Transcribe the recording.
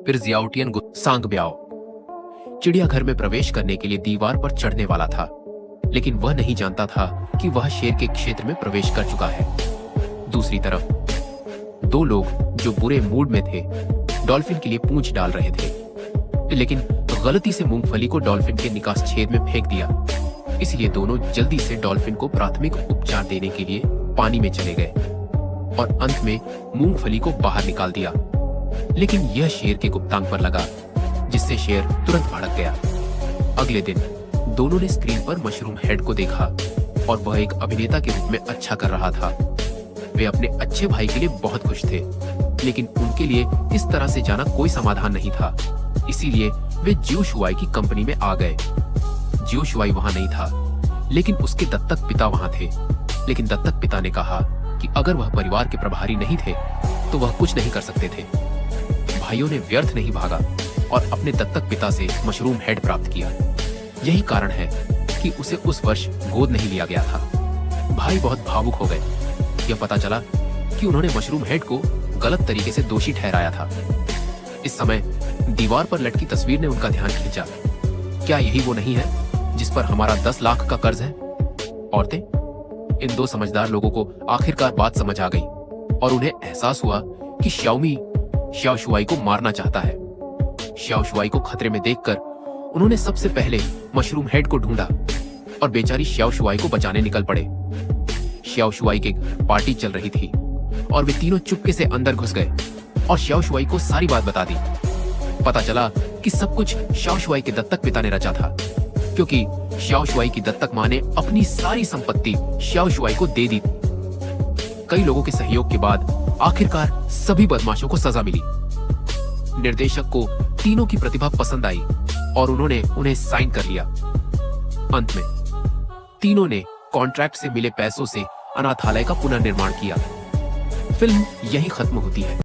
फिर जियाउटियन सांग ब्याओ चिड़ियाघर में प्रवेश करने के लिए दीवार पर चढ़ने वाला था, लेकिन वह नहीं जानता था कि वह शेर के क्षेत्र में प्रवेश कर चुका है। दूसरी तरफ दो लोग जो बुरे मूड में थे डॉल्फिन के लिए पूंछ डाल रहे थे, लेकिन गलती से मूंगफली को डॉल्फिन के निकास छेद में फेंक दिया। इसलिए दोनों जल्दी से डॉल्फिन को प्राथमिक उपचार देने के लिए पानी में चले गए और अंत में मूंगफली को बाहर निकाल दिया। लेकिन यह शेर के गुप्तांग पर लगा, जिससे शेर तुरंत भड़क गया। अगले दिन दोनों ने स्क्रीन पर मशरूम हेड को देखा और वह एक अभिनेता के रूप में अच्छा कर रहा था। वे अपने अच्छे भाई के लिए बहुत खुश थे, लेकिन उनके लिए इस तरह से जाना कोई समाधान नहीं था। इसीलिए वे जियो शुआई की कंपनी में आ गए। जियो शुआई वहां नहीं था, लेकिन उसके दत्तक पिता वहां थे। लेकिन दत्तक पिता ने कहा कि अगर वह परिवार के प्रभारी नहीं थे तो वह कुछ नहीं कर सकते थे। भाइयों ने व्यर्थ नहीं भागा और अपने दत्तक पिता से मशरूम हेड प्राप्त किया। यही कारण है कि उसे उस वर्ष गोद नहीं लिया गया था। भाई बहुत भावुक हो गए। यह पता चला कि उन्होंने मशरूम हेड को गलत तरीके से दोषी ठहराया था। इस समय दीवार पर लटकी तस्वीर ने उनका ध्यान खींचा। क्या यही वो नहीं है जिस पर हमारा 10 लाख का कर्ज है? औरतें, इन दो समझदार लोगों को आखिरकार बात समझ आ गई और उन्हें एहसास हुआ कि श्याओमी श्याओ शुआई को मारना चाहता है। श्याओ शुआई को खतरे में देखकर उन्होंने सबसे पहले मशरूम हेड को ढूंढा और बेचारी श्याओ शुआई को बचाने निकल पड़े। श्याओ शुआई की पार्टी चल रही थी और वे तीनों चुपके से अंदर घुस गए और श्याओ शुआई को सारी बात बता दी। पता चला कि सब कुछ श्याओ शुआई के दत्तक पिता ने रचा था, क्योंकि श्याओ शुआई की दत्तक मां ने अपनी सारी संपत्ति श्याओ शुआई को दे दी। कई लोगों के सहयोग के बाद आखिरकार सभी बदमाशों को सजा मिली। निर्देशक को तीनों की प्रतिभा पसंद आई और उन्होंने उन्हें साइन कर लिया। अंत में तीनों ने कॉन्ट्रैक्ट से मिले पैसों से अनाथालय का पुनर्निर्माण किया। फिल्म यहीं खत्म होती है।